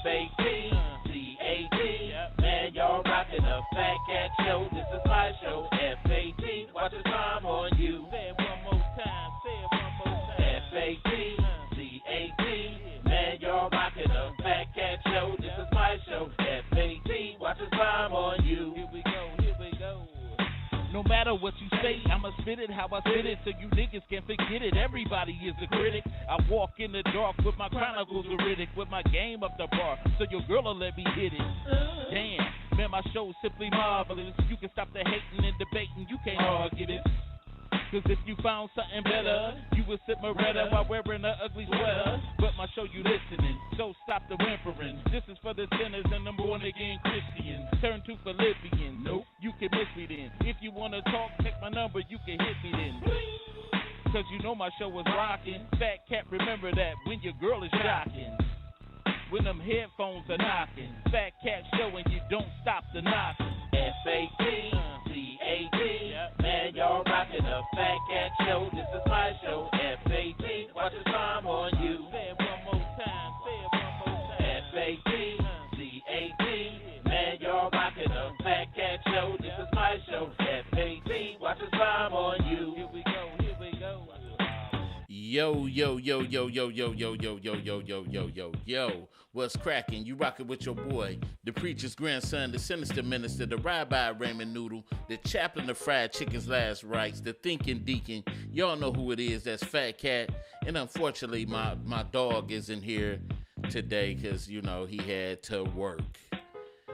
F-A-T-C-A-T. Man, y'all rocking the Fat Cat Show. This is my show. F-A-T. Watch the time on you. Say it one more time. F-A-T-C-A-T. Man, y'all rocking the Fat Cat Show. This is my show. F-A-T. Watch the time on you. Here we go. No matter what you say, I'ma spit it how I spit it so you niggas can forget it. Everybody is a critic. I walk in the dark with my chronicles veridic, with my game up the bar, so your girl'll let me hit it. Damn, man, my show's simply marvelous. You can stop the hating and debating, you can't argue it. Cause if you found something better, you would sit Moretta while wearing an ugly sweater. But my show you listening, so stop the whimpering. This is for the sinners and the born again Christians. Turn to Philippians. Nope, you can miss me then. If you wanna talk, take my number, you can hit me then. Cause you know my show is rocking. Fat Cat, remember that when your girl is shocking. When them headphones are knocking. Fat Cat Show and you don't stop the knocking. F-A-T-C-A-T. Man, y'all rocking the Fat Cat Show. This is my show. F-A-T. Watch the time on you. Say it one more time. F-A-T-C-A-T. Man, y'all rocking the Fat Cat Show. This is my show. F-A-T. Watch the time on you. Here we go. Yo, what's cracking? You rocking with your boy, the preacher's grandson, the sinister minister, the Rabbi Raymond Noodle, the chaplain of fried chicken's last rites, the thinking deacon. Y'all know who it is. That's Fat Cat. And unfortunately, my dog isn't here today because, you know, he had to work.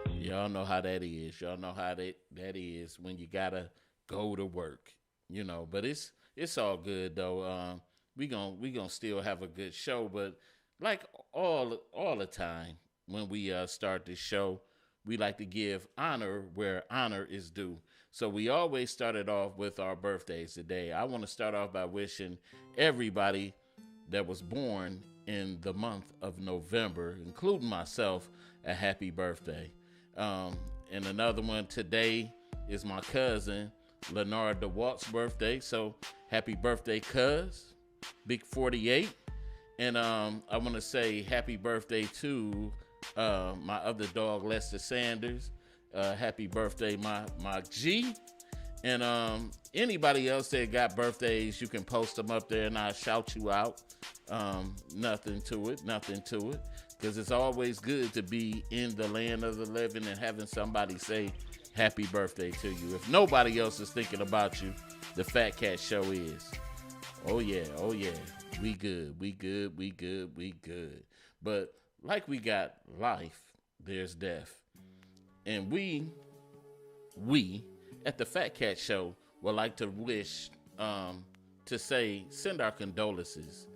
Y'all know how that is. Y'all know how that is when you gotta go to work, you know. But it's all good though. We gonna still have a good show, but like all the time when we start this show, we like to give honor where honor is due. So we always started off with our birthdays today. I want to start off by wishing everybody that was born in the month of November, including myself, a happy birthday. And another one today is my cousin Leonard DeWalt's birthday. So happy birthday, cuz. Big 48. And I want to say happy birthday to my other dog, Lester Sanders. Happy birthday, my G. And anybody else that got birthdays, you can post them up there and I'll shout you out. Nothing to it. Because it's always good to be in the land of the living and having somebody say happy birthday to you. If nobody else is thinking about you, the Fat Cat Show is. Oh yeah. We good. But like we got life, there's death. And we at the Fat Cat Show would like to wish, send our condolences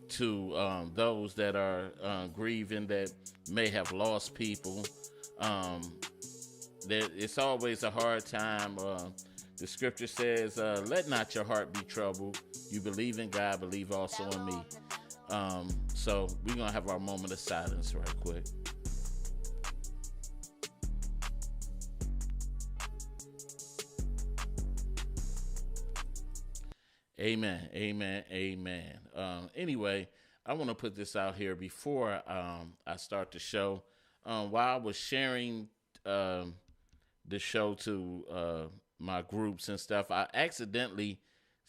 to those that are grieving, that may have lost people. It's always a hard time. The scripture says, let not your heart be troubled. You believe in God, believe also in me. So we're going to have our moment of silence right quick. Amen. Anyway, I want to put this out here before I start the show. While I was sharing the show to my groups and stuff, I accidentally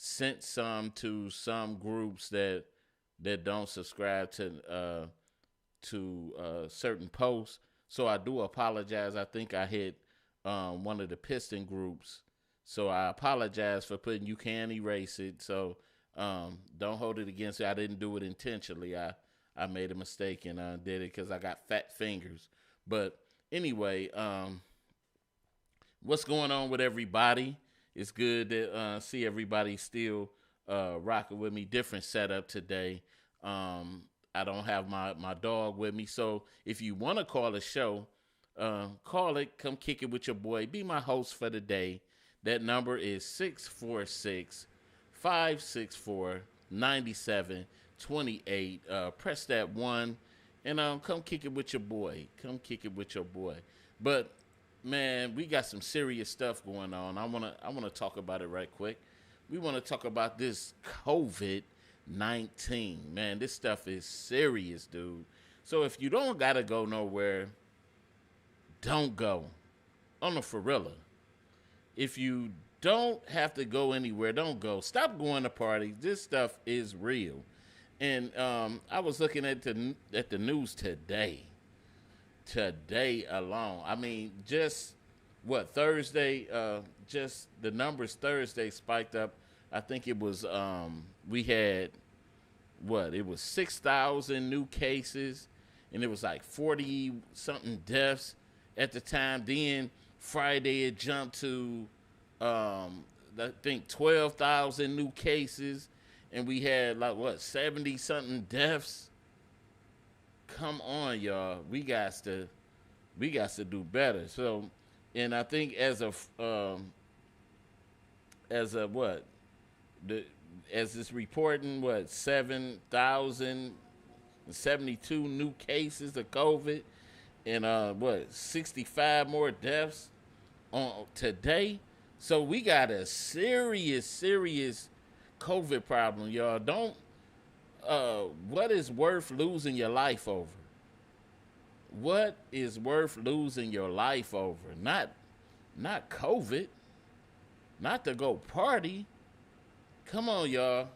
sent some to some groups that don't subscribe to certain posts. So I do apologize. I think I hit one of the Piston groups. So I apologize for putting you can erase it. So don't hold it against me. I didn't do it intentionally. I made a mistake and did it because I got fat fingers. But anyway, what's going on with everybody? It's good to see everybody still rocking with me. Different setup today. I don't have my dog with me. So if you want to call a show, call it. Come kick it with your boy. Be my host for the day. That number is 646-564-9728. Press that 1 and come kick it with your boy. But man, we got some serious stuff going on. I wanna talk about it right quick. We want to talk about this COVID-19. Man, this stuff is serious, dude. So if you don't gotta go nowhere, don't go. On the Farilla. If you don't have to go anywhere, don't go. Stop going to parties. This stuff is real. And I was looking at the news today. Today alone. I mean, just what Thursday? Just the numbers Thursday spiked up. I think it was we had what? It was 6,000 new cases, and it was like 40 something deaths at the time. Then Friday it jumped to I think 12,000 new cases, and we had like what 70 something deaths. Come on, y'all. We got to do better. So, and I think as of what as it's reporting what 7,072 new cases of COVID, and what 65 more deaths on today. So we got a serious COVID problem, y'all. Don't what is worth losing your life over? What is worth losing your life over? Not COVID. Not to go party. Come on, y'all.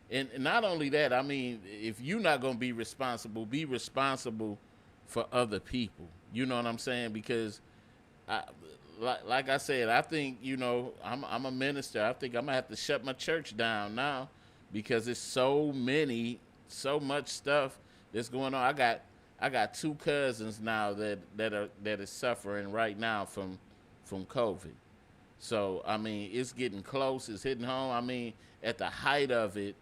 And not only that, I mean, if you're not going to be responsible for other people. You know what I'm saying? Because, like I said, I think, I'm a minister. I think I'm going to have to shut my church down now because it's so much stuff that's going on. I got two cousins now that is suffering right now from COVID. So, I mean, it's getting close. It's hitting home. I mean, at the height of it,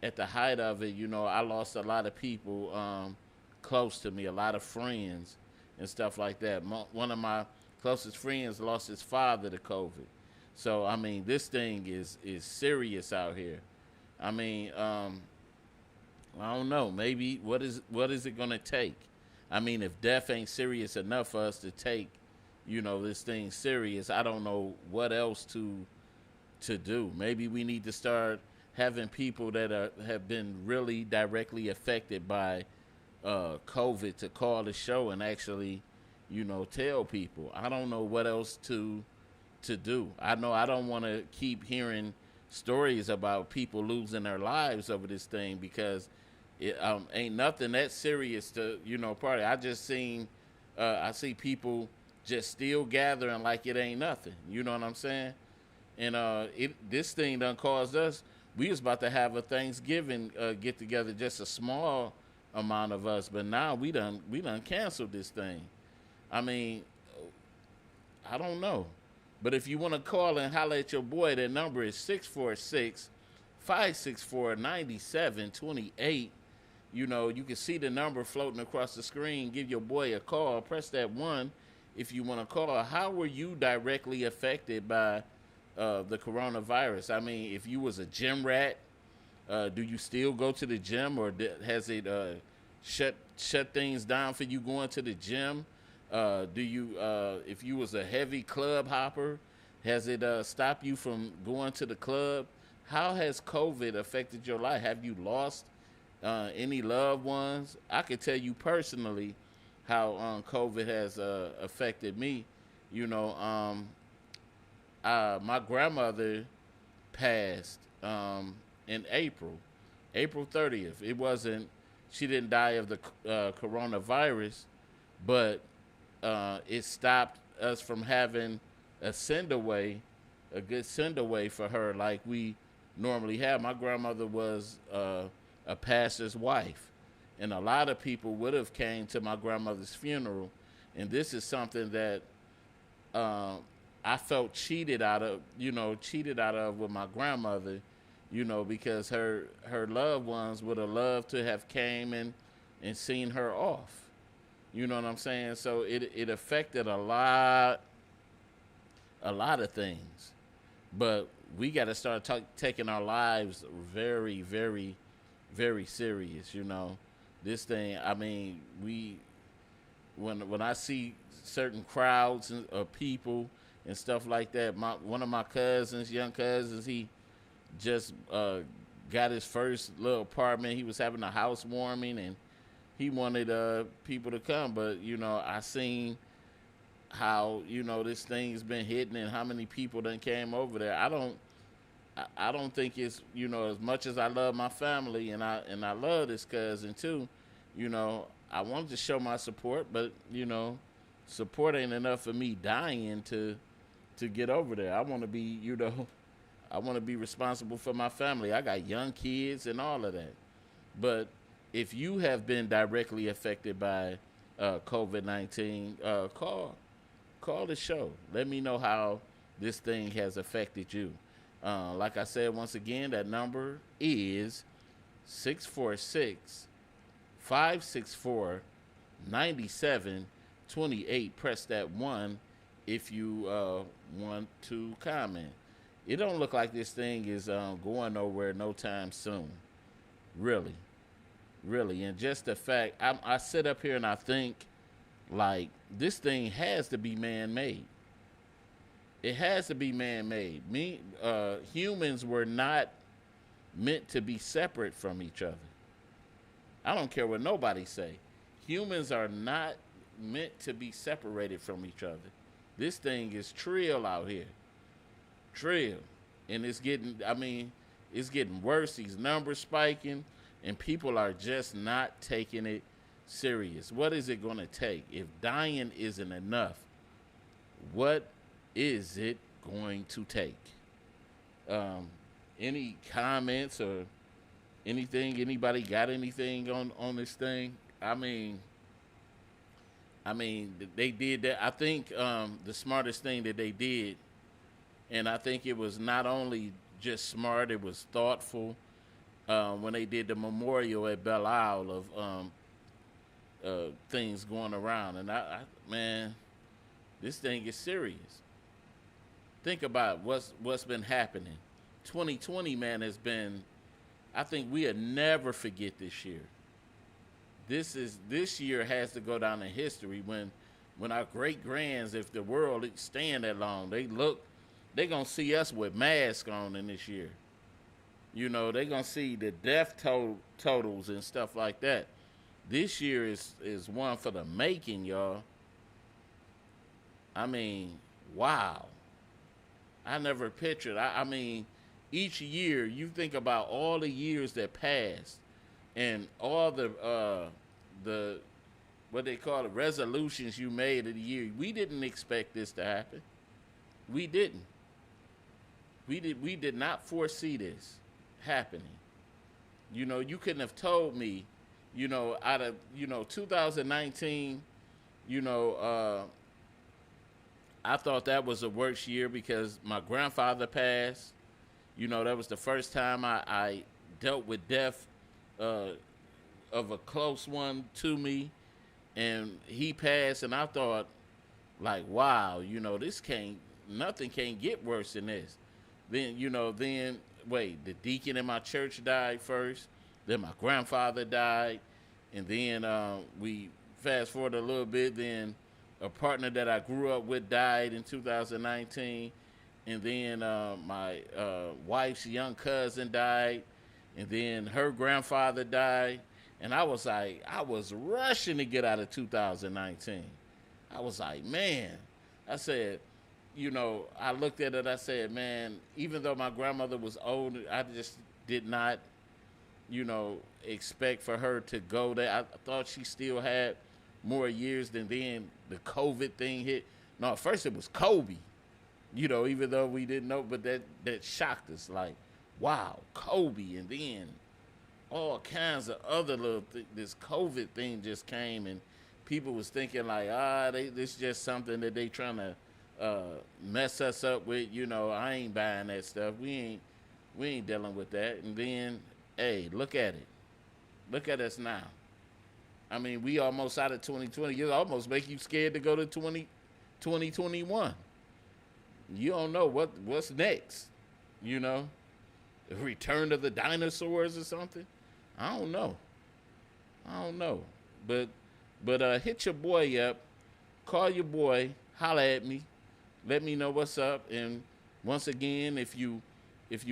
I lost a lot of people close to me, a lot of friends and stuff like that. One of my closest friends lost his father to COVID. So, I mean, this thing is serious out here. I mean, I don't know. Maybe what is it going to take? I mean, if death ain't serious enough for us to take, this thing serious, I don't know what else to do. Maybe we need to start having people that have been really directly affected by COVID to call the show and actually, tell people. I don't know what else to do. I know I don't want to keep hearing stories about people losing their lives over this thing because it ain't nothing that serious to party. I see people just still gathering like it ain't nothing. You know what I'm saying? And this thing done caused us. We was about to have a Thanksgiving get together, just a small amount of us, but now we done canceled this thing. I mean, I don't know. But if you want to call and holler at your boy, that number is 646-564-9728. You can see the number floating across the screen. Give your boy a call. Press that 1 if you want to call. How were you directly affected by the coronavirus? I mean, if you was a gym rat, do you still go to the gym, or has it shut things down for you going to the gym? Do you, if you was a heavy club hopper, has it stopped you from going to the club? How has COVID affected your life? Have you lost any loved ones? I could tell you personally how COVID has affected me. My grandmother passed in April 30th. She didn't die of the coronavirus, but it stopped us from having a good send away for her like we normally have. My grandmother was a pastor's wife, and a lot of people would have came to my grandmother's funeral, and this is something that I felt cheated out of with my grandmother, because her loved ones would have loved to have came and seen her off. You know what I'm saying? So it affected a lot of things. But we got to start taking our lives very, very, very serious, This thing, I mean, when I see certain crowds of people and stuff like that, one of my young cousins, he just got his first little apartment. He was having a housewarming, and he wanted people to come, but I seen how this thing's been hitting and how many people done came over there. I don't think it's as much as I love my family and I love this cousin too. I wanted to show my support, but support ain't enough for me dying to get over there. I want to be I want to be responsible for my family. I got young kids and all of that. But if you have been directly affected by COVID-19, call the show. Let me know how this thing has affected you. Like I said, once again, that number is 646-564-9728. Press that 1 if you want to comment. It don't look like this thing is going nowhere no time soon. Really. And just the fact, I sit up here and I think, like, this thing has to be man-made. It has to be man-made. Humans were not meant to be separate from each other. I don't care what nobody say. Humans are not meant to be separated from each other. This thing is trill out here. Trill. And it's getting worse. These numbers spiking, and people are just not taking it serious. What is it going to take? If dying isn't enough, what is it going to take? Any comments or anything? Anybody got anything on this thing? I mean, they did that. I think the smartest thing that they did, and I think it was not only just smart, it was thoughtful when they did the memorial at Belle Isle of things going around. And man, this thing is serious. Think about what's been happening. 2020, man, has been. I think we'll never forget this year. This year has to go down in history when our great grands, if the world is staying that long, they gonna see us with masks on in this year. They gonna see the death totals and stuff like that. This year is one for the making, y'all. I mean, wow. I never pictured. I mean, each year you think about all the years that passed and all the what they call it, resolutions you made of the year. We didn't expect this to happen. We didn't. We did not foresee this happening. You couldn't have told me, out of 2019, I thought that was a worse year because my grandfather passed. That was the first time I dealt with death of a close one to me, and he passed, and I thought, like, wow, nothing can't get worse than this. Then, the deacon in my church died first, then my grandfather died, and then we fast forward a little bit, then a partner that I grew up with died in 2019, and then my wife's young cousin died, and then her grandfather died, and I was rushing to get out of 2019. I was like, man, I said, I looked at it, I said, man, even though my grandmother was old, I just did not, expect for her to go there. I thought she still had more years than then the COVID thing hit. No, at first it was Kobe, even though we didn't know, but that shocked us. Like, wow, Kobe, and then all kinds of other this COVID thing just came, and people was thinking like, this is just something that they trying to mess us up with. I ain't buying that stuff. We ain't dealing with that. And then, hey, look at it. Look at us now. I mean, we almost out of 2020. It almost make you scared to go to 2021. You don't know what's next. A return of the dinosaurs or something. I don't know. But hit your boy up. Call your boy. Holla at me. Let me know what's up. And once again, if you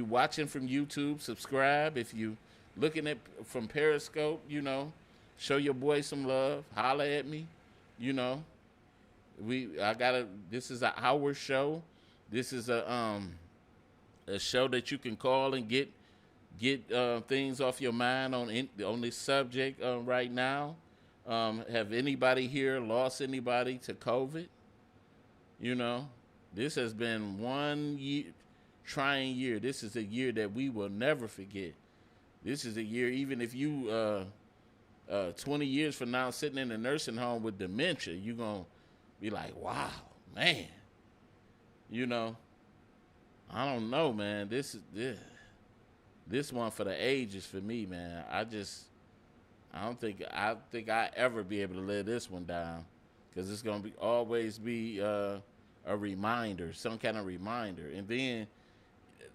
watching from YouTube, subscribe. If you looking at from Periscope, Show your boy some love. Holler at me. You know, this is an hour show. This is a show that you can call and get things off your mind on this subject right now. Have anybody here lost anybody to COVID? You know, this has been one year, trying year. This is a year that we will never forget. This is a year, even if you 20 years from now sitting in a nursing home with dementia, you're going to be like, wow, man. You know, I don't know, man. This one for the ages for me, man. I don't think I ever be able to live this one down, because it's gonna always be a reminder, some kind of reminder. And then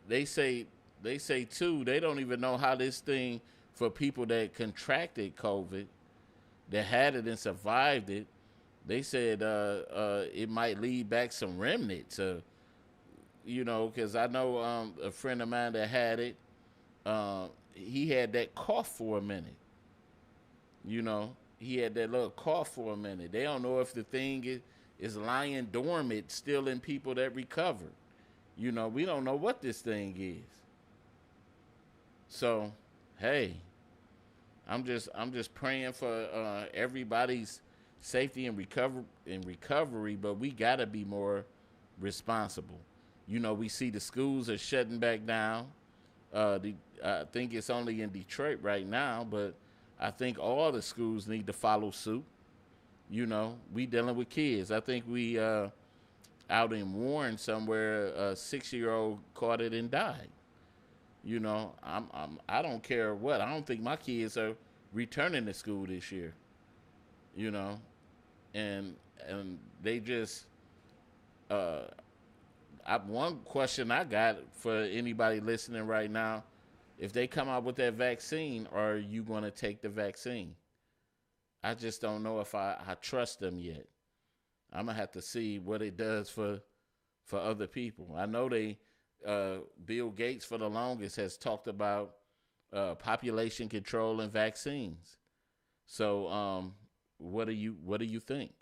they say too, they don't even know how this thing, for people that contracted COVID, that had it and survived it. They said it might leave back some remnants. You know, because I know a friend of mine that had it. He had that cough for a minute. You know, he had that little cough for a minute. They don't know if the thing is lying dormant still in people that recovered. You know, we don't know what this thing is. So, hey, I'm just praying for everybody's safety and recovery, but we gotta be more responsible. You know, we see the schools are shutting back down. I think it's only in Detroit right now, but I think all the schools need to follow suit. You know, we dealing with kids. I think we out in Warren somewhere, a 6-year-old caught it and died. You know, I don't care what. I don't think my kids are returning to school this year. You know, and they just one question I got for anybody listening right now: if they come out with that vaccine, are you going to take the vaccine? I just don't know if I trust them yet. I'm gonna have to see what it does for other people. I know Bill Gates for the longest has talked about population control and vaccines. So what do you think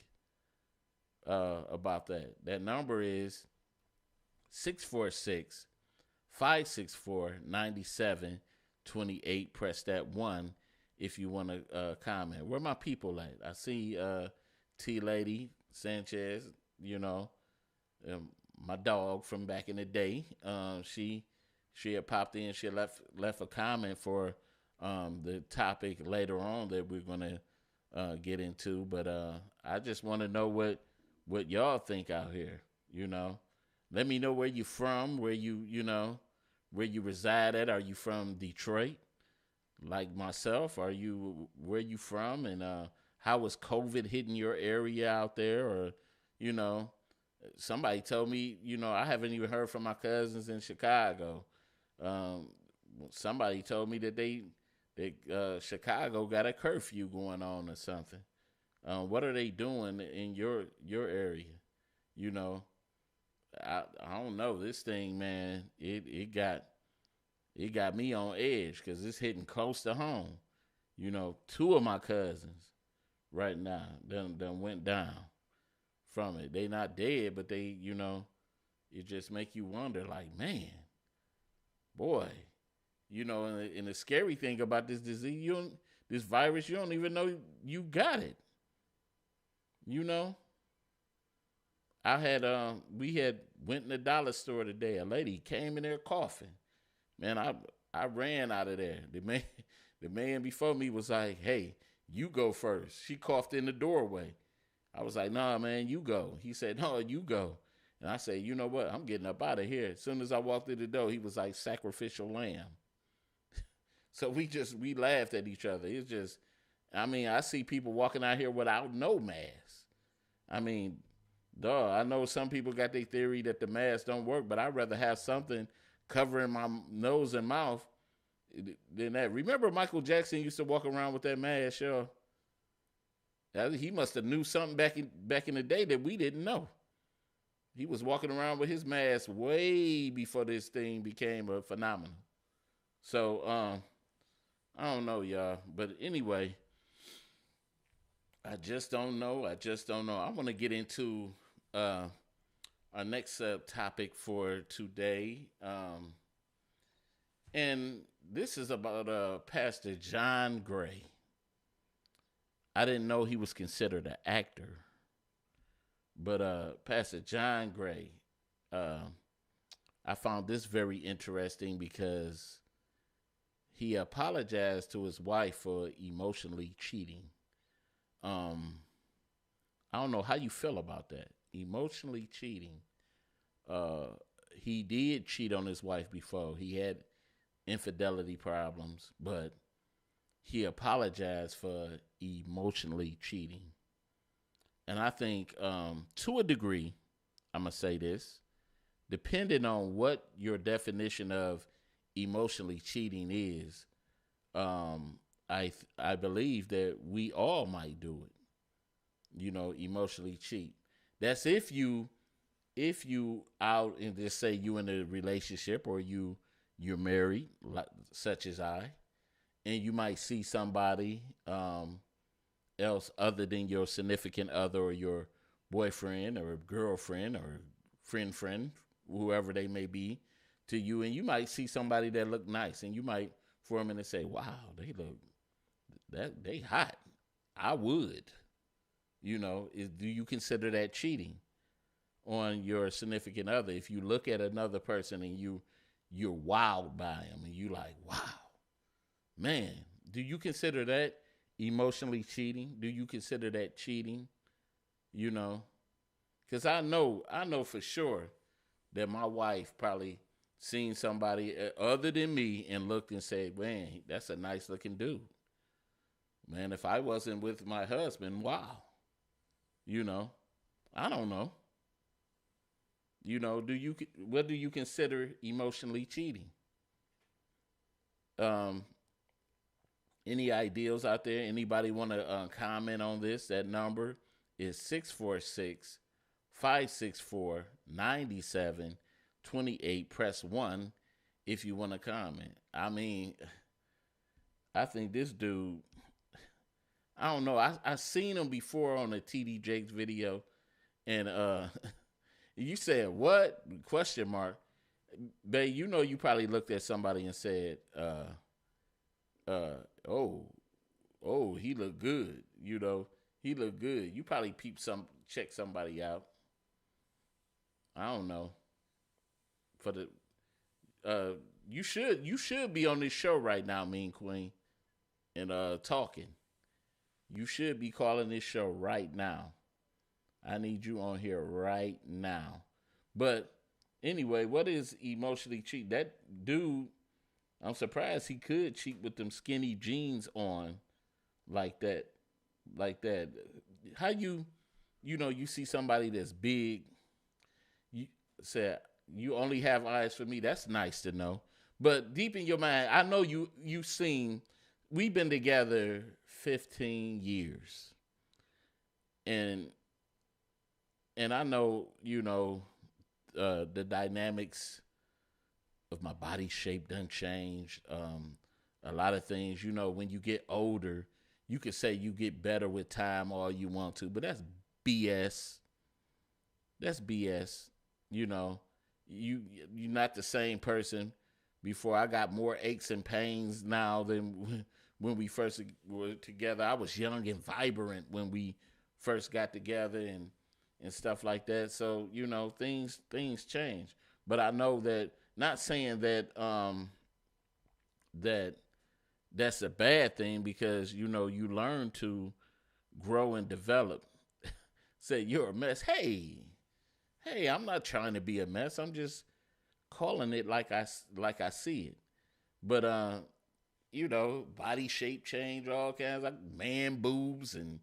about that? That number is 646-564-9728. Press that 1 if you want to comment. Where my people at? I see T Lady Sanchez, you know, my dog from back in the day. She had popped in. She left a comment for the topic later on that we're gonna get into. But I just want to know what y'all think out here. You know, let me know where you from, where you reside at. Are you from Detroit, like myself? Where you from, and how is COVID hitting your area out there? Or, you know, somebody told me, you know, I haven't even heard from my cousins in Chicago. Somebody told me that Chicago got a curfew going on or something. What are they doing in your area? You know, I don't know. This thing, man, it got me on edge because it's hitting close to home. You know, 2 of my cousins right now done went down from it. They not dead, but they, you know, it just make you wonder, like, man, boy, you know, and the scary thing about this disease, this virus, you don't even know you got it. You know, we had went in the dollar store today. A lady came in there coughing. Man, I ran out of there. The man before me was like, "Hey, you go first." She coughed in the doorway. I was like, "Nah, man, you go." He said, "No, you go." And I said, "You know what? I'm getting up out of here." As soon as I walked through the door, he was like sacrificial lamb. So we laughed at each other. It's just, I mean, I see people walking out here without no mask. I mean, I know some people got their theory that the mask don't work, but I'd rather have something covering my nose and mouth than that. Remember Michael Jackson used to walk around with that mask, y'all? He must have knew something back in the day that we didn't know. He was walking around with his mask way before this thing became a phenomenon. So, I don't know, y'all. But anyway, I just don't know. I just don't know. I want to get into our next topic for today. And this is about Pastor John Gray. I didn't know he was considered an actor, but Pastor John Gray, uh, I found this very interesting because he apologized to his wife for emotionally cheating. Um, I don't know how you feel about that. Emotionally cheating. Uh, he did cheat on his wife before. He had infidelity problems, but he apologized for emotionally cheating. And I think, to a degree, I'm going to say this, depending on what your definition of emotionally cheating is, I believe that we all might do it. Emotionally cheat. That's if you out and just say you in a relationship or you're married, such as I, and you might see somebody else other than your significant other or your boyfriend or girlfriend or friend, whoever they may be to you, and you might see somebody that look nice, and you might for a minute say, "Wow, they hot. I would." Do you consider that cheating on your significant other? If you look at another person and you're wowed by him and you like, "Wow, man," do you consider that emotionally cheating? Do you consider that cheating? Because I know for sure that my wife probably seen somebody other than me and looked and said, "Man, that's a nice looking dude." Man, if I wasn't with my husband, wow. I don't know. What do you consider emotionally cheating? Um, any ideals out there? Anybody want to comment on this? That number is 646-564-9728. Press 1 if you want to comment. I mean, I think this dude, I don't know. I seen him before on a TD Jakes video, and you said what? Question mark. Babe, you probably looked at somebody and said, oh, he looked good. He looked good. You probably check somebody out. I don't know. For the you should be on this show right now, Mean Queen, and talking. You should be calling this show right now. I need you on here right now. But anyway, what is emotionally cheat? That dude, I'm surprised he could cheat with them skinny jeans on like that. How you see somebody that's big, you say you only have eyes for me. That's nice to know. But deep in your mind, I know you seen, we've been together 15 years. And I know, the dynamics of my body shape done changed. A lot of things, when you get older, you can say you get better with time all you want to, but that's BS. That's BS. You're not the same person before. I got more aches and pains now than when we first were together. I was young and vibrant when we first got together and stuff like that. So, things change. But I know that, not saying that that's a bad thing, because you learn to grow and develop. Say you're a mess. Hey, I'm not trying to be a mess. I'm just calling it like I see it. But body shape change, all kinds, like man boobs, and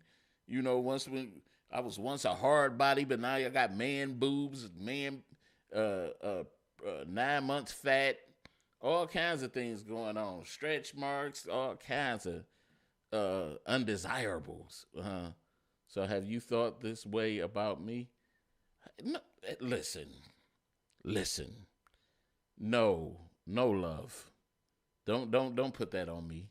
when I was once a hard body, but now I got man boobs, 9 months fat, all kinds of things going on, stretch marks, all kinds of undesirables. So have you thought this way about me? No, listen. No love. Don't put that on me.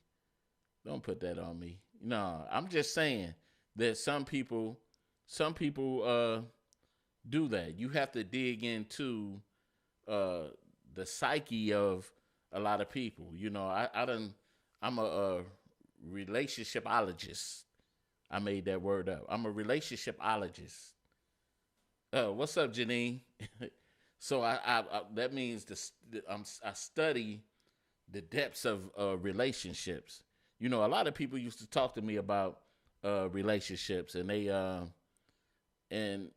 Don't put that on me. No, I'm just saying that some people do that. You have to dig into the psyche of a lot of people. You know, I'm a relationshipologist. I made that word up. I'm a relationshipologist. What's up, Janine? So I that means I study the depths of relationships. You know, a lot of people used to talk to me about relationships, and they and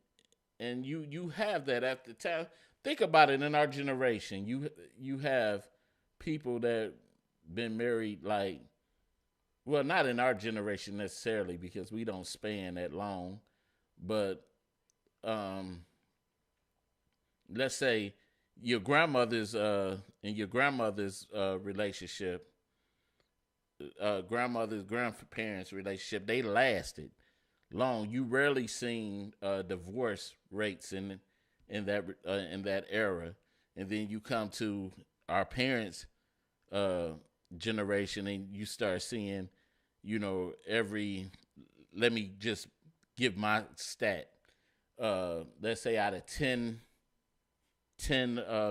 you have that at the time. Think about it. In our generation, you have people that been married, like, well, not in our generation necessarily because we don't span that long, but let's say your grandmother's in your grandmother's relationship, grandmother's grandparents relationship, they lasted long. You rarely seen divorce rates in that era, and then you come to our parents' generation, and you start seeing, you know, let me just give my stat. Let's say out of 10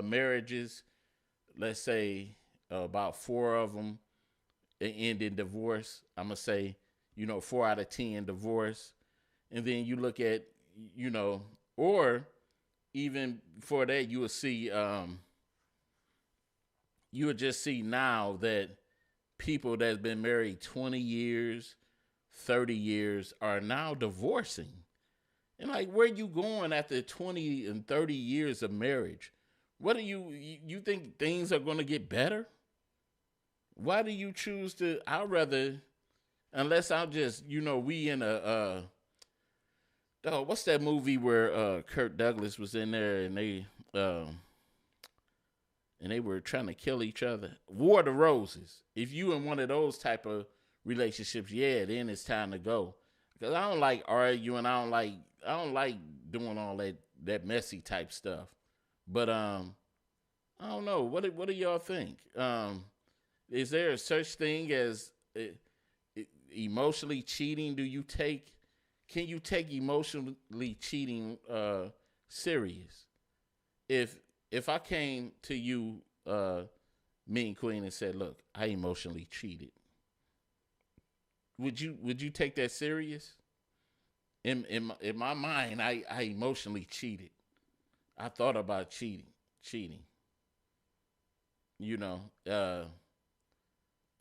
marriages, let's say about 4 of them end in divorce. I'm gonna say, you know, 4 out of 10 divorce. And then you look at, you know, or even for that, you would just see now that people that's been married 20 years, 30 years are now divorcing. And like, where you going after 20 and 30 years of marriage? What do you think things are going to get better? Why do you choose to? I'd rather, unless I'm just, you know, we in what's that movie where Kirk Douglas was in there and they were trying to kill each other? War of the Roses. If you in one of those type of relationships, yeah, then it's time to go. Because I don't like arguing. I don't like doing all that messy type stuff. But I don't know. What do y'all think? Is there a such thing as emotionally cheating? Can you take emotionally cheating serious? If I came to you, Mean Queen, and said, "Look, I emotionally cheated," would you take that serious? In my mind, I emotionally cheated. I thought about cheating. You know,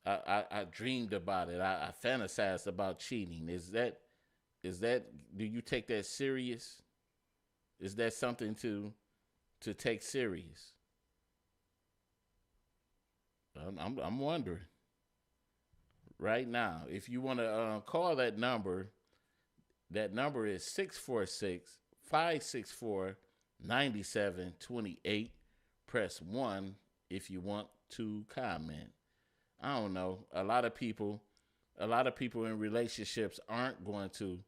I dreamed about it. I fantasized about cheating. Is that? Do you take that serious? Is that something to take serious? I'm wondering right now. If you want to call that number is 646-564-9728. Press 1 if you want to comment. I don't know. A lot of people in relationships aren't going to.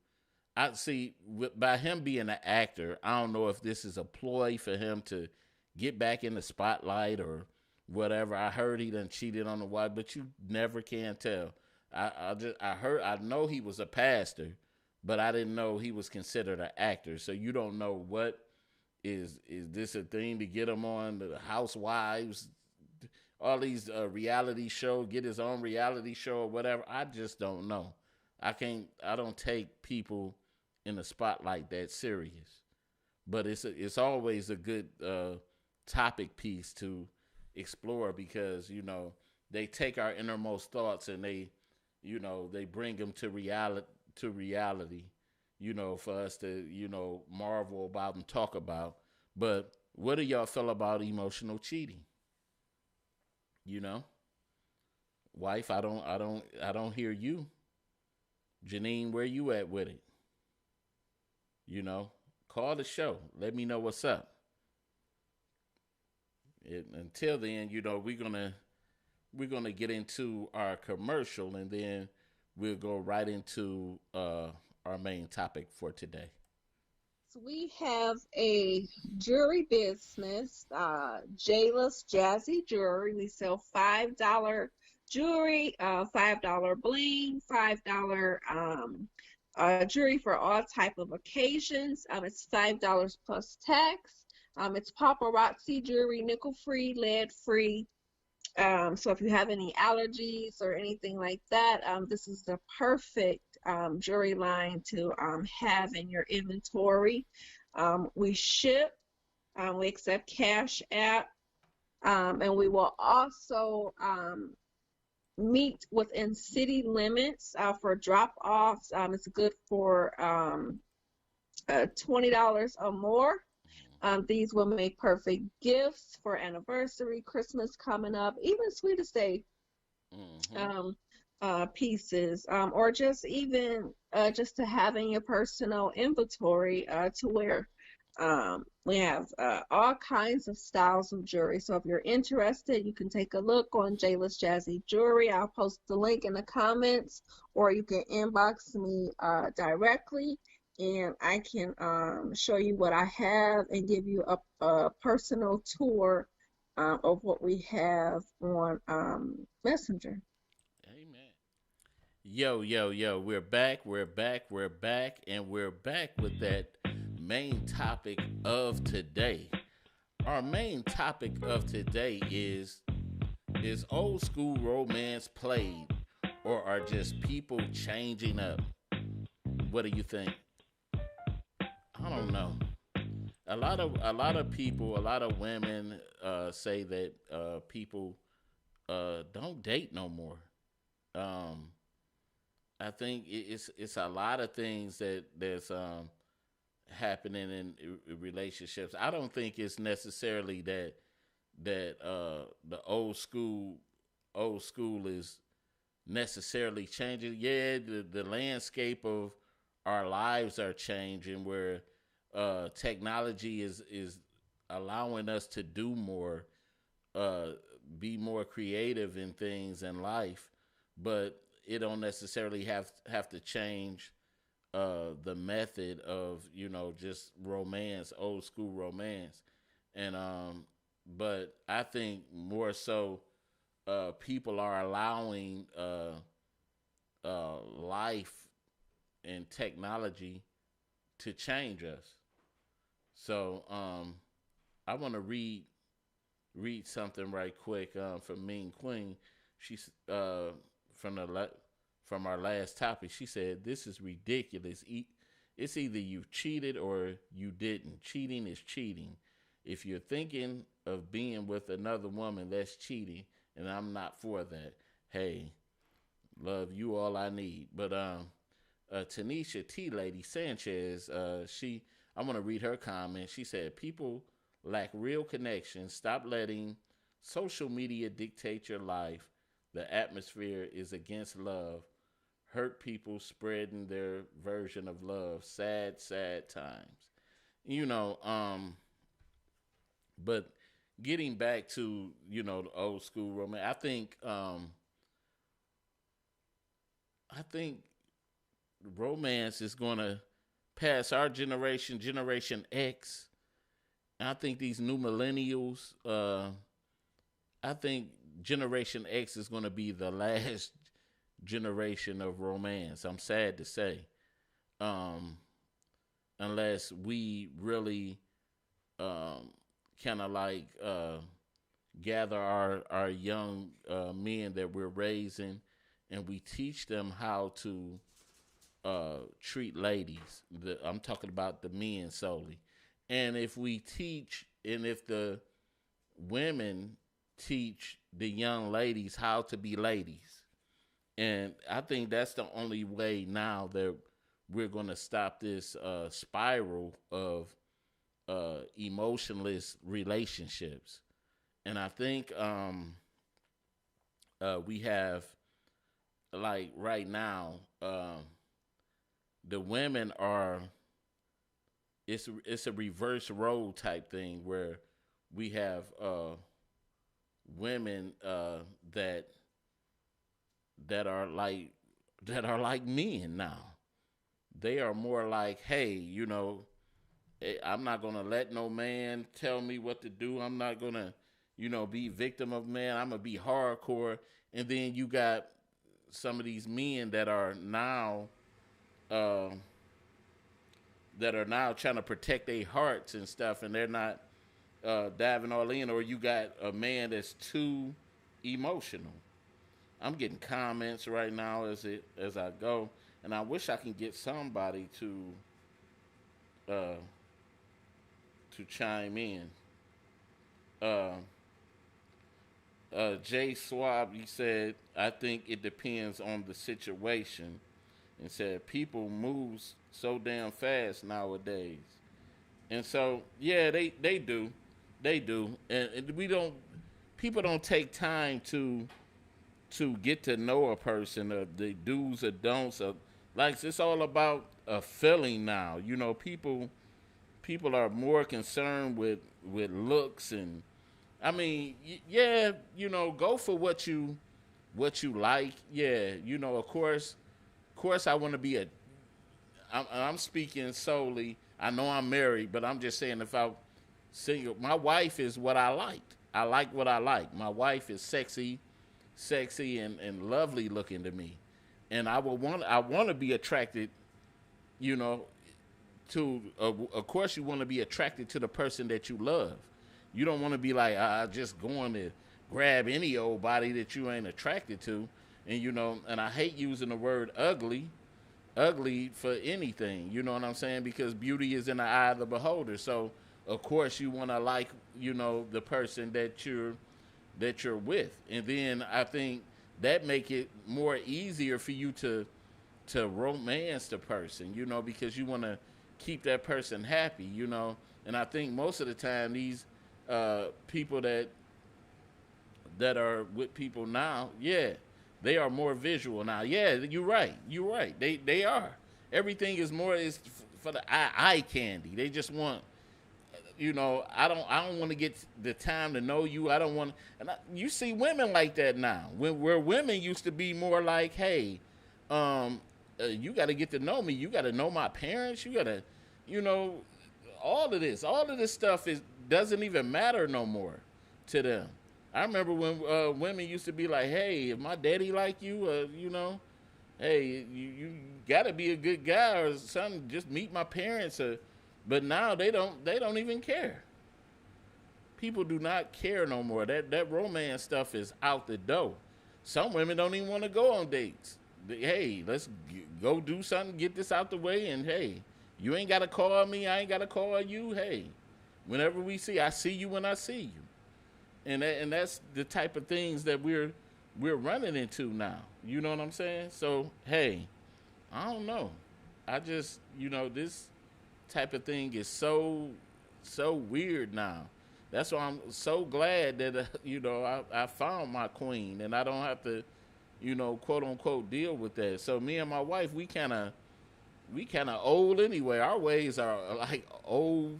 I see, by him being an actor, I don't know if this is a ploy for him to get back in the spotlight or whatever. I heard he done cheated on the wife, but you never can tell. I know he was a pastor, but I didn't know he was considered an actor. So you don't know what is this a thing to get him on the Housewives, all these reality show, get his own reality show or whatever. I just don't know. I don't take people in the spotlight that serious, but it's always a good topic piece to explore, because, you know, they take our innermost thoughts and they bring them to reality, you know, for us to, you know, marvel about and talk about. But what do y'all feel about emotional cheating? You know, wife, I don't hear you. Janine, where you at with it? You know, call the show. Let me know what's up. Until then, you know, we're gonna get into our commercial, and then we'll go right into our main topic for today. So we have a jewelry business, Jayla's Jazzy Jewelry. We sell $5 jewelry, $5 bling, $5 jewelry for all type of occasions. It's $5 plus tax. It's paparazzi jewelry, nickel free, lead free. So if you have any allergies or anything like that, this is the perfect jewelry line to have in your inventory. We ship, we accept Cash App, and we will also meet within city limits for drop-offs. It's good for $20 or more. These will make perfect gifts for anniversary, Christmas coming up, even Sweetest Day pieces, or just even just to have in your personal inventory to wear. We have all kinds of styles of jewelry. So if you're interested, you can take a look on Jayla's Jazzy Jewelry. I'll post the link in the comments, or you can inbox me directly, and I can show you what I have and give you a personal tour of what we have on Messenger. Amen. Yo, yo, yo, we're back, and we're back with that main topic of today. Our main topic of today is old school romance played, or are just people changing up? What do you think? I don't know. A lot of people, a lot of women say that people don't date no more. I think it's a lot of things that's happening in relationships. I don't think it's necessarily that the old school is necessarily changing. Yeah, the landscape of our lives are changing, where technology is allowing us to do more, be more creative in things in life, but it don't necessarily have to change the method of, just romance, old school romance. And but I think more so people are allowing life and technology to change us. So I want to read something right quick from Mean Queen. She's from our last topic. She said, "This is ridiculous. It's either you cheated or you didn't. Cheating is cheating. If you're thinking of being with another woman, that's cheating, and I'm not for that. Hey, love, you all I need." But Tanisha T Lady Sanchez, I want to read her comment. She said, "People lack real connection. Stop letting social media dictate your life. The atmosphere is against love. Hurt people spreading their version of love. Sad, sad times." But getting back to, the old school romance, I think romance is going to pass our generation, Generation X. And I think these new millennials, I think Generation X is going to be the last generation of romance. I'm sad to say, unless we really kind of like gather our young men that we're raising, and we teach them how to treat ladies. I'm talking about the men solely. And if the women teach the young ladies how to be ladies, and I think that's the only way now that we're going to stop this spiral of emotionless relationships. And I think we have, like right now, the women are, it's a reverse role type thing, where we have women that are like men now. They are more like, hey, I'm not gonna let no man tell me what to do. I'm not gonna, be victim of man. I'm gonna be hardcore. And then you got some of these men that are now uh, that are now trying to protect their hearts and stuff, and they're not diving all in, or you got a man that's too emotional. I'm getting comments right now as I go, and I wish I can get somebody uh, to chime in. Uh, Jay Swab, he said, I think it depends on the situation, and said people move so damn fast nowadays. And so, yeah, they do. They do. And we don't, people don't take time to get to know a person, the do's or don'ts. Like, it's all about a feeling now. You know, people are more concerned with looks and, I mean, yeah, you know, go for what you like. Yeah, you know, of course, I want to be I'm speaking solely. I know I'm married, but I'm just saying if I single, my wife is what I like. I like what I like. My wife is sexy and lovely looking to me, and I want to be attracted, you know, to. Of course, you want to be attracted to the person that you love. You don't want to be like just going to grab any old body that you ain't attracted to, and you know. And I hate using the word ugly for anything. You know what I'm saying? Because beauty is in the eye of the beholder. So of course you want to like, you know, the person that you're with, and then I think that make it more easier for you to romance the person, you know, because you want to keep that person happy, you know. And I think most of the time these people that are with people now, yeah, they are more visual now. Yeah, you're right. You're right. They are. Everything is for the eye candy. They just want, you know. I don't want to get the time to know you. I don't want. And you see women like that now. Where women used to be more like, hey, you got to get to know me. You got to know my parents. You got to, you know, all of this stuff doesn't even matter no more to them. I remember when women used to be like, "Hey, if my daddy like you, you know, hey, you got to be a good guy or something. Just meet my parents." But now they don't even care. People do not care no more. That romance stuff is out the door. Some women don't even want to go on dates. Hey, let's go do something, get this out the way, and hey, you ain't got to call me. I ain't got to call you. Hey, whenever we see, I see you when I see you. And that's the type of things that we're running into now. You know what I'm saying? So, hey, I don't know. I just, you know, this type of thing is so weird now. That's why I'm so glad that, you know, I found my queen and I don't have to, you know, quote unquote deal with that. So me and my wife, we kind of old anyway. Our ways are like old.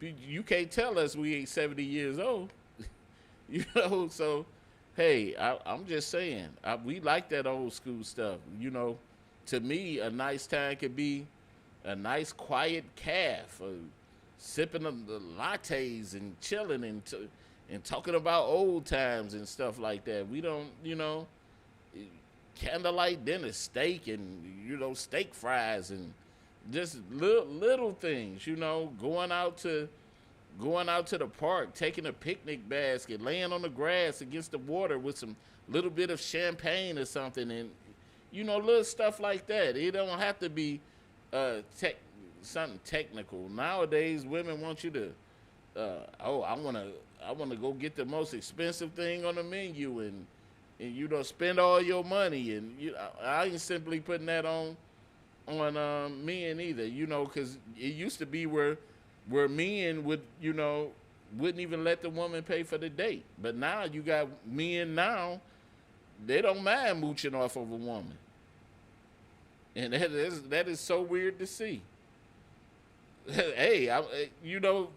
You can't tell us we ain't 70 years old. You know, so, hey, I'm just saying, we like that old school stuff. You know, to me, a nice time could be a nice quiet calf, sipping the lattes and chilling and talking about old times and stuff like that. We don't, you know, candlelight dinner, steak and, you know, steak fries and just little things, you know, going out to the park, taking a picnic basket, laying on the grass against the water with some little bit of champagne or something, and you know, little stuff like that. It don't have to be something technical. Nowadays, women want you to, I want to go get the most expensive thing on the menu, and you know, spend all your money, and I ain't simply putting that on men either, you know, because it used to be where men would, you know, wouldn't even let the woman pay for the date. But now you got men now, they don't mind mooching off of a woman. And that is so weird to see. Hey, you know,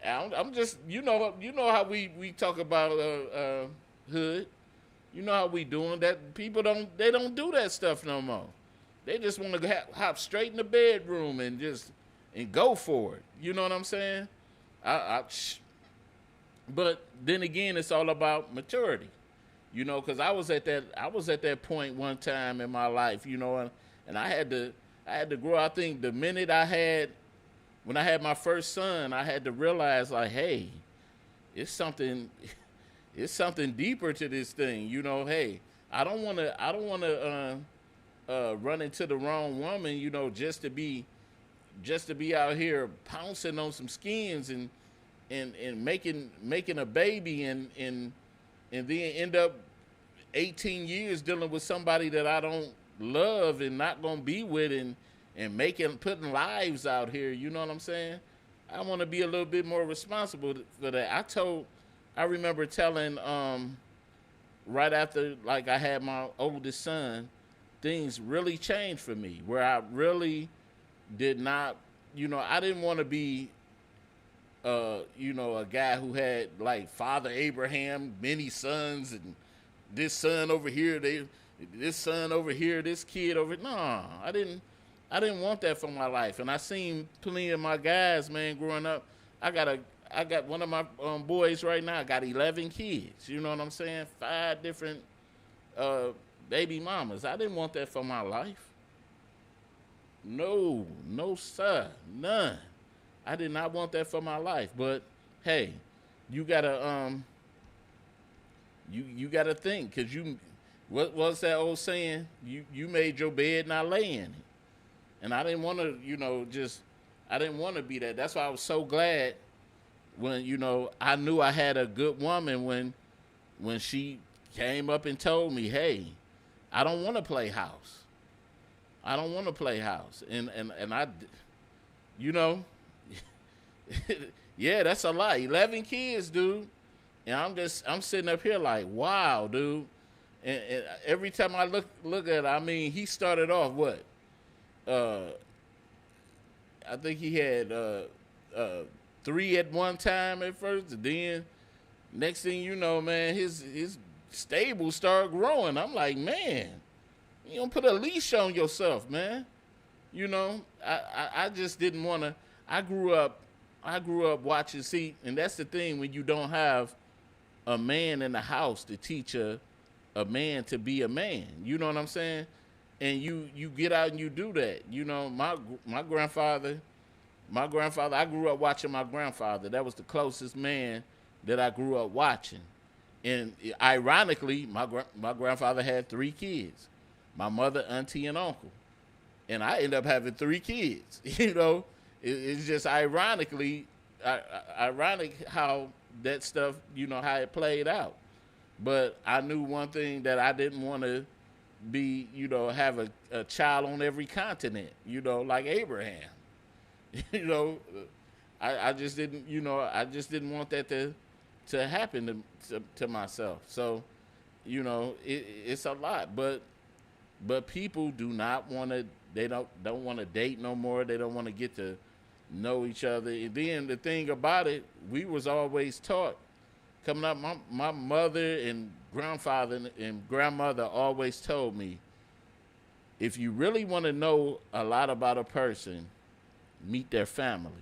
I'm just, you know how we talk about hood. You know how we doing that. People don't do that stuff no more. They just want to hop straight in the bedroom and go for it. You know what I'm saying? But then again, it's all about maturity. You know, because I was at that point one time in my life, you know, and I had to I had to grow. I think the minute when I had my first son, I had to realize like, hey, it's something, it's something deeper to this thing. You know, hey, I don't want to run into the wrong woman. You know, just to be out here pouncing on some skins and making a baby and then end up 18 years dealing with somebody that I don't love and not gonna be with and putting lives out here. You know what I'm saying? I want to be a little bit more responsible for that. I remember telling right after like I had my oldest son, things really changed for me where I really did not, you know, I didn't want to be you know, a guy who had like Father Abraham, many sons, and this son over here, this son over here, this kid over. No, I didn't want that for my life. And I seen plenty of my guys, man, growing up. I got one of my boys right now. I got 11 kids. You know what I'm saying? 5 different baby mamas. I didn't want that for my life. No, sir, none. I did not want that for my life. But hey, you gotta you gotta think, cause what's that old saying? You made your bed, not lay in it. And I didn't want to, you know, I didn't want to be that. That's why I was so glad when, you know, I knew I had a good woman when she came up and told me, hey, I don't want to play house. I don't want to play house. And I, you know, yeah, that's a lot. 11 kids, dude. And I'm sitting up here like, wow, dude. And every time I look at it, I mean, he started off what? I think he had 3 at one time at first. And then next thing you know, man, his stable started growing. I'm like, man, you don't put a leash on yourself, man. You know, I just didn't want to. I grew up watching. See, and that's the thing when you don't have a man in the house to teach a man to be a man. You know what I'm saying? And you get out and you do that. You know, my grandfather, I grew up watching my grandfather. That was the closest man that I grew up watching. And ironically, my grandfather had 3 kids. My mother, auntie, and uncle. And I ended up having 3 kids. You know, it's just ironic how that stuff, you know, how it played out. But I knew one thing, that I didn't want to be, you know, have a child on every continent, you know, like Abraham. You know, I just didn't, you know, I just didn't want that to happen to myself. So, you know, it's a lot, but people do not want to, they don't want to date no more. They don't want to get to know each other. And then the thing about it, we was always taught coming up, my mother and grandfather and grandmother always told me, if you really want to know a lot about a person, meet their family.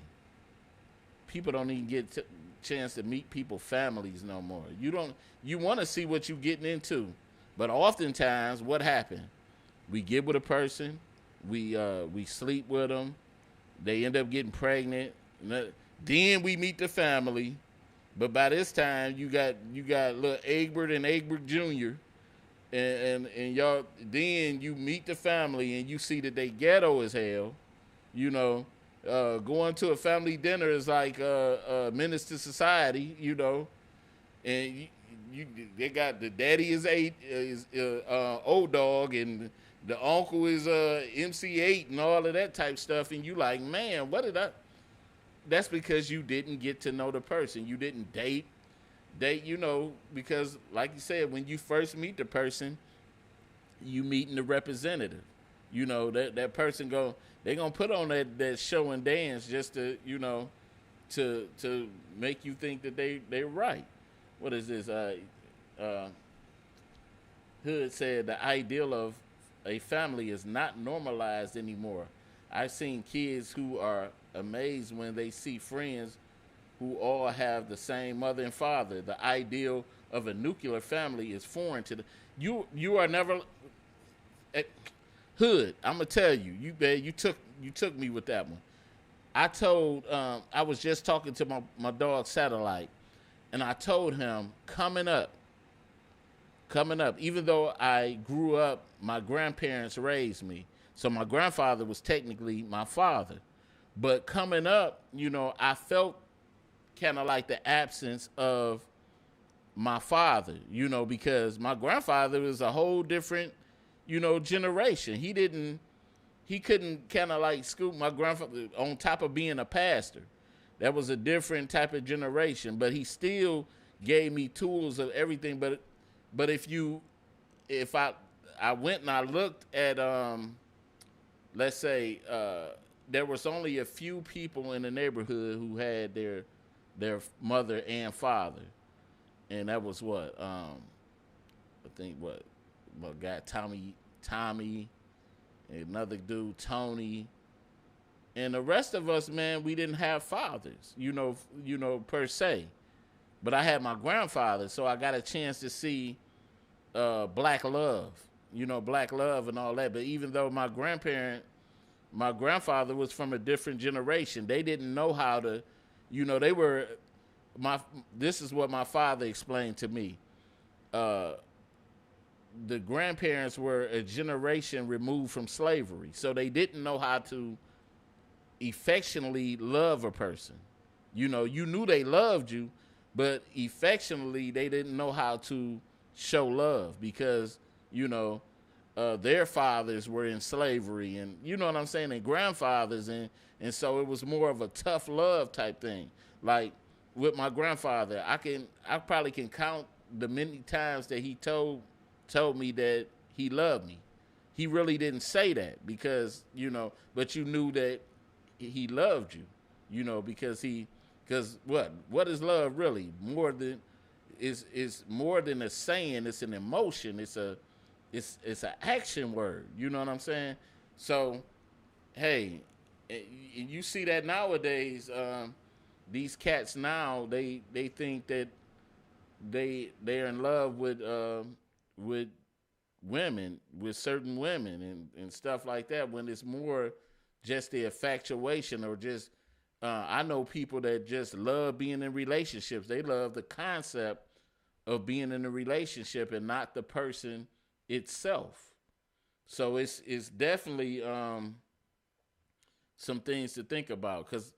People don't even get a chance to meet people's families no more. You want to see what you're getting into. But oftentimes, what happens? We get with a person, we sleep with them, they end up getting pregnant, then we meet the family. But by this time, you got little Egbert and Egbert Jr. and y'all. Then you meet the family and you see that they ghetto as hell. You know, going to a family dinner is like a menace to society. You know, and they got the daddy is old dog and the uncle is MC8 and all of that type stuff. And you like, man, what did I? That's because you didn't get to know the person. You didn't date, you know, because like you said, when you first meet the person, you meeting the representative. You know, that person they gonna put on that show and dance just to, you know, to make you think that they're right. What is this? Hood said the ideal of a family is not normalized anymore. I've seen kids who are amazed when they see friends who all have the same mother and father. The ideal of a nuclear family is foreign to you are never. Hood, I'm gonna tell you, you took me with that one. I was just talking to my dog Satellite, and I told him coming up, even though I grew up, my grandparents raised me. So my grandfather was technically my father. But coming up, I felt kind of like the absence of my father, because my grandfather was a whole different, generation. He couldn't kind of like scoop my grandfather on top of being a pastor. That was a different type of generation, but he still gave me tools of everything. But if I went and I looked at, let's say, there was only a few people in the neighborhood who had their mother and father, and that was I think what got Tommy, another dude, Tony, and the rest of us, man, we didn't have fathers, per se. But I had my grandfather, so I got a chance to see black love, black love and all that. But even though my grandfather was from a different generation, they didn't know how to, this is what my father explained to me. The grandparents were a generation removed from slavery, so they didn't know how to affectionately love a person. You knew they loved you, but affectionately they didn't know how to show love because, their fathers were in slavery, and you know what I'm saying, and grandfathers, and so it was more of a tough love type thing. Like with my grandfather, I probably can count the many times that he told me that he loved me. He really didn't say that because, but you knew that he loved you, because what is love really? It's more than a saying, it's an emotion, it's an action word, you know what I'm saying? So, hey, you see that nowadays, these cats now, they think that they're in love with women, with certain women and stuff like that, when it's more just the infatuation or just I know people that just love being in relationships. They love the concept of being in a relationship and not the person itself. So it's definitely some things to think about, because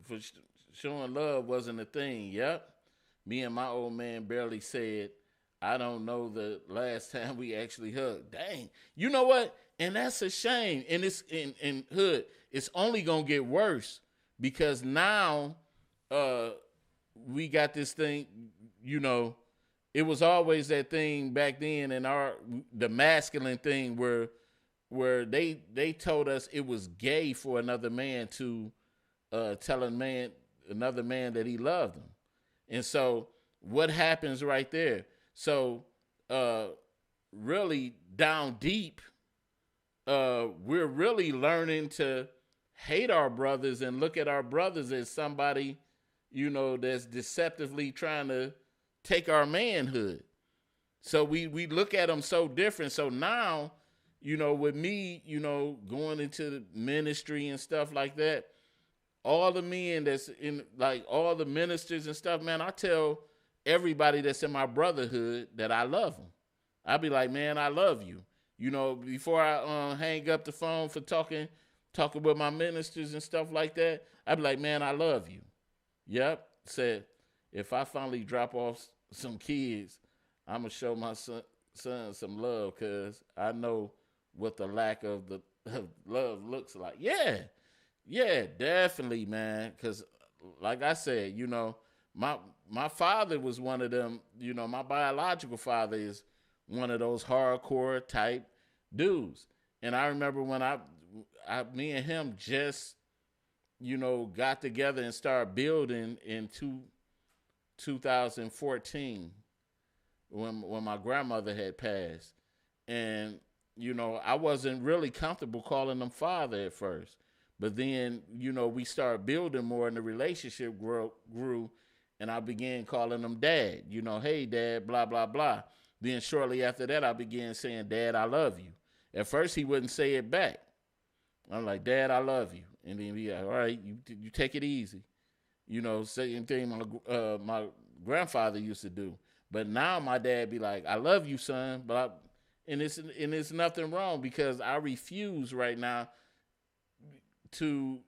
for showing love wasn't a thing. Yep. Me and my old man barely said, I don't know the last time we actually hugged. Dang. You know what? And that's a shame. And it's in Hood, it's only going to get worse because now we got this thing, it was always that thing back then in the masculine thing where they told us it was gay for another man to tell another man that he loved him. And so what happens right there? So really down deep, we're really learning to hate our brothers and look at our brothers as somebody, that's deceptively trying to take our manhood. So we look at them so different. So now, with me, going into the ministry and stuff like that, all the men that's in, like all the ministers and stuff, man, I tell everybody that's in my brotherhood that I love them. I be like, man, I love you. Before I hang up the phone for talking with my ministers and stuff like that, I be like, man, I love you. Yep. Said, if I finally drop off some kids, I'm going to show my son some love, because I know what the lack of the love looks like. Yeah, definitely, man. Because like I said, my father was one of them, my biological father is one of those hardcore type dudes. And I remember when me and him just, got together and started building in 2014 when my grandmother had passed. And, I wasn't really comfortable calling him father at first. But then, we started building more and the relationship grew, and I began calling him dad. Hey, dad, blah, blah, blah. Then shortly after that, I began saying, Dad, I love you. At first, he wouldn't say it back. I'm like, Dad, I love you. And then he'd be like, all right, you take it easy. You know, same thing my grandfather used to do. But now my dad be like, I love you, son. And it's nothing wrong because I refuse right now to,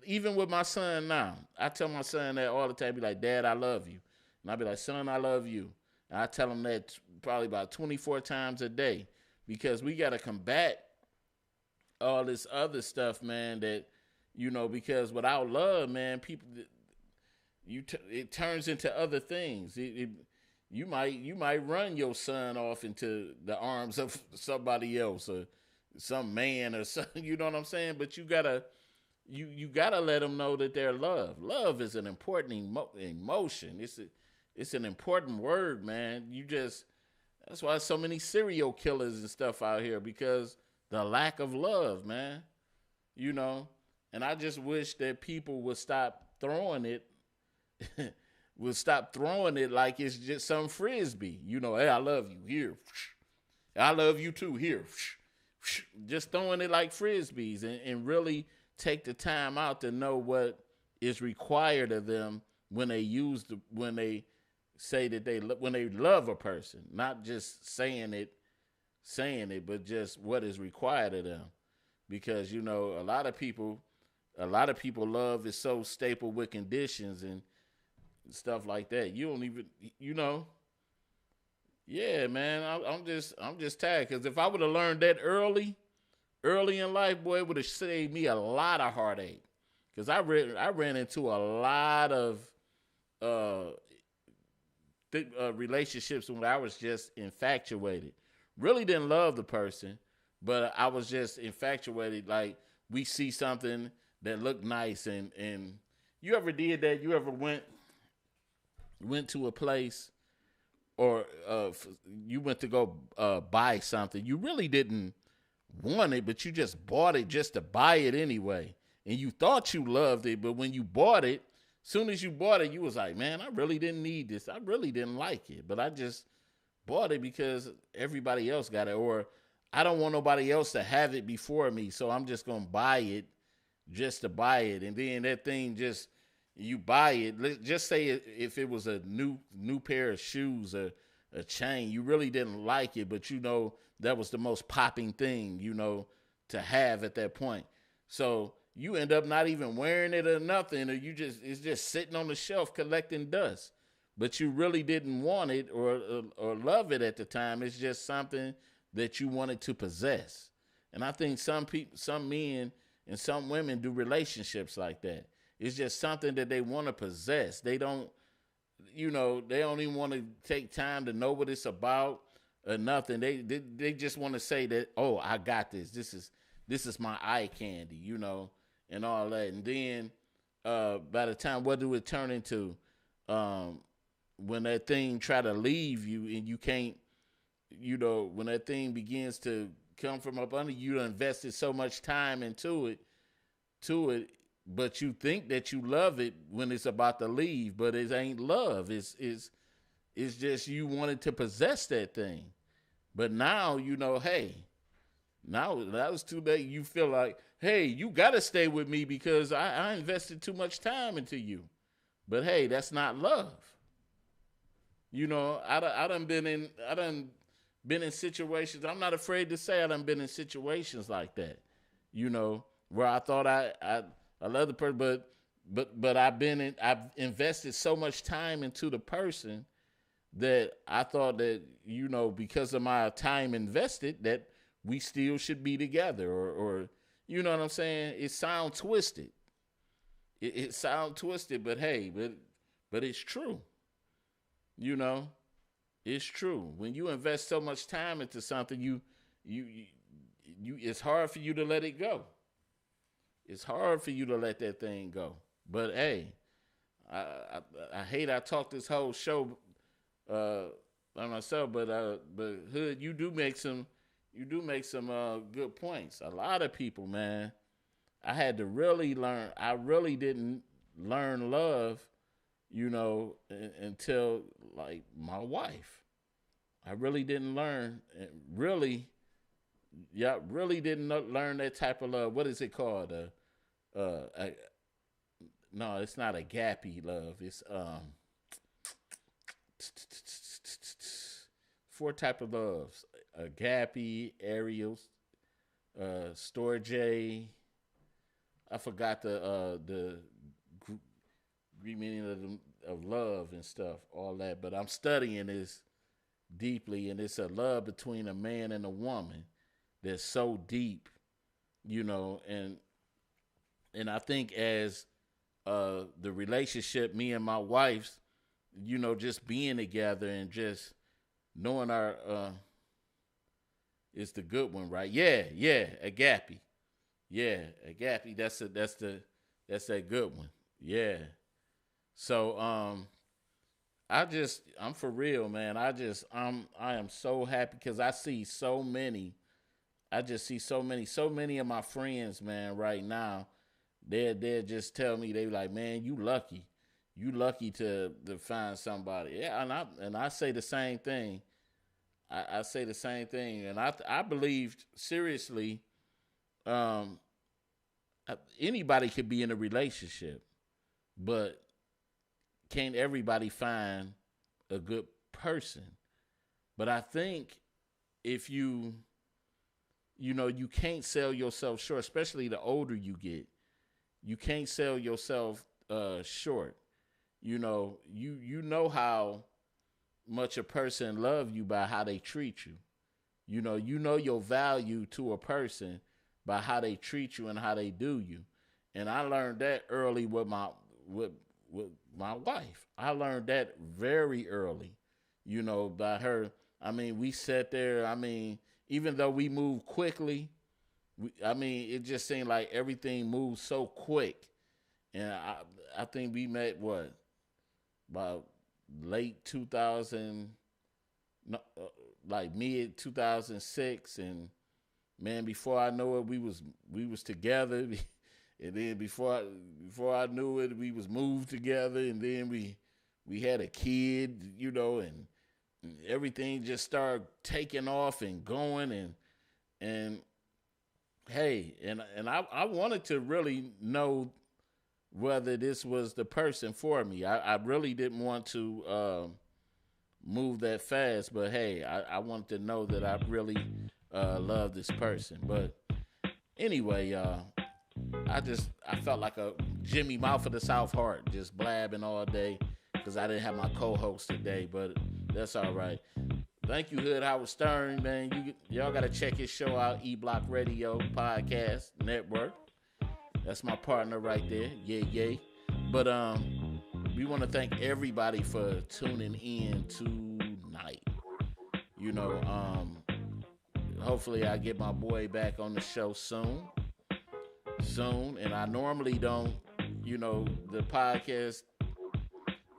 even with my son now, I tell my son that all the time. Be like, Dad, I love you. And I be like, son, I love you. And I tell him that probably about 24 times a day because we got to combat all this other stuff, man, that, you know, because without love, man, people, it turns into other things. You might run your son off into the arms of somebody else or some man or something, you know what I'm saying? But you gotta let them know that they're loved. Love is an important emotion. It's an important word, man. That's why so many serial killers and stuff out here, because the lack of love, man, you know. And I just wish that people would stop throwing it like it's just some frisbee. You know, hey, I love you, here. I love you too, here. Just throwing it like frisbees and really take the time out to know what is required of them when they say that when they love a person, not just saying it, but just what is required of them. Because, you know, a lot of people love is so stapled with conditions and stuff like that. You don't even, you know. Yeah, man, I'm just tired. Because if I would have learned that early in life, boy, it would have saved me a lot of heartache. Because I ran into a lot of relationships when I was just infatuated. Really didn't love the person, but I was just infatuated. Like, we see something that looked nice, and you ever did that? You ever went to a place, or you went to go buy something. You really didn't want it, but you just bought it just to buy it anyway. And you thought you loved it, but when you bought it, soon as you bought it, you was like, man, I really didn't need this. I really didn't like it, but I just bought it because everybody else got it, or I don't want nobody else to have it before me, so I'm just going to buy it just to buy it. And then that thing just, you buy it. Let's just say if it was a new pair of shoes or a chain, you really didn't like it, but you know that was the most popping thing, you know, to have at that point. So you end up not even wearing it or nothing, or it's just sitting on the shelf collecting dust. But you really didn't want it or love it at the time. It's just something that you wanted to possess. And I think some men and some women do relationships like that. It's just something that they want to possess. They don't, you know, they don't even want to take time to know what it's about or nothing. They just want to say that, oh, I got this. This is my eye candy, you know, and all that. And then by the time, what do it turn into? When that thing try to leave you and you can't, you know, when that thing begins to come from up under you, invested so much time into it, but you think that you love it when it's about to leave, but it ain't love. It's just you wanted to possess that thing. But now, you know, hey, now that was too late. You feel like, hey, you got to stay with me because I invested too much time into you. But hey, that's not love. You know, I done been in situations. I'm not afraid to say I done been in situations like that. You know, where I thought I love the person, but I've invested so much time into the person that I thought that, you know, because of my time invested, that we still should be together, or you know what I'm saying? It sounds twisted. It sounds twisted, but hey, but it's true. You know, it's true. When you invest so much time into something, you it's hard for you to let it go. It's hard for you to let that thing go. But hey, I hate I talked this whole show by myself, but Hood, you do make some good points. A lot of people, man, I had to really learn. I really didn't learn love, you know, until like my wife. I really didn't learn really Y'all really didn't learn that type of love. What is it called? No, it's not agape love. It's four type of loves: agape, Ariel, storge. I forgot the Greek meaning of love and stuff, all that. But I'm studying this deeply, and it's a love between a man and a woman that's so deep, and I think as the relationship, me and my wife's, just being together and just knowing our is the good one, right? Yeah, agape. Yeah, agape. That's that good one. Yeah. So I'm for real, man. I am so happy because I see so many. I just see so many of my friends, man, right now. They just tell me, they like, man, you lucky to find somebody. Yeah, and I say the same thing. I say the same thing, and I believe seriously, anybody could be in a relationship, but can't everybody find a good person? But I think if you can't sell yourself short, especially the older you get. You can't sell yourself short. You know how much a person love you by how they treat you. You know your value to a person by how they treat you and how they do you. And I learned that early with my wife. I learned that very early, by her. I mean, we sat there. I mean, even though we moved quickly, it just seemed like everything moved so quick. And I think we met, about late 2000, like mid 2006. And, man, before I know it, we was together. And then before I knew it, we was moved together. And then we had a kid, and everything just started taking off and going. And hey, and I wanted to really know whether this was the person for me. I really didn't want to move that fast, but hey, I wanted to know that I really love this person. But anyway, I felt like a Jimmy Mouth of the South Heart, just blabbing all day because I didn't have my co-host today, but that's all right. Thank you, Hood Howard Stern, man. Y'all got to check his show out, E-Block Radio Podcast Network. That's my partner right there. Yay. But we want to thank everybody for tuning in tonight. Hopefully I get my boy back on the show soon. And I normally don't, the podcast,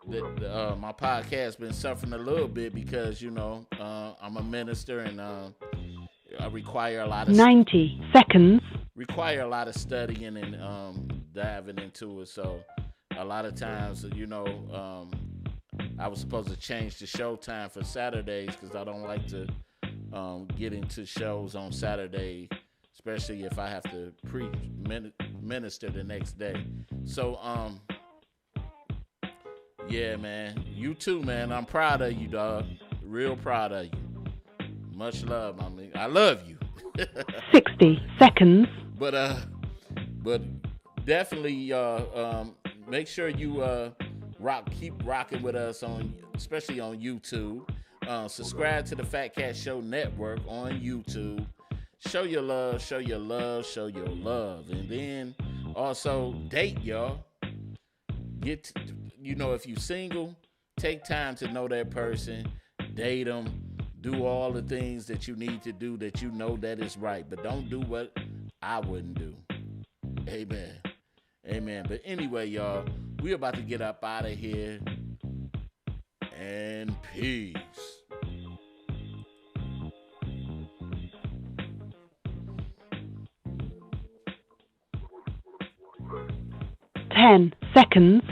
my podcast been suffering a little bit because, I'm a minister and I require a lot of 90 seconds. Require a lot of studying and diving into it. So a lot of times, I was supposed to change the show time for Saturdays because I don't like to get into shows on Saturday, especially if I have to minister the next day. So yeah, man. You too, man. I'm proud of you, dog. Real proud of you. Much love. I love you. 60 seconds. But definitely make sure you keep rocking with us especially on YouTube. Subscribe to the Fat Cat Show Network on YouTube. Show your love, show your love, show your love. And then also date, y'all. If you single, take time to know that person, date them, do all the things that you need to do that that is right, but don't do what I wouldn't do. Amen. But anyway, y'all, we're about to get up out of here, and peace. 10 seconds.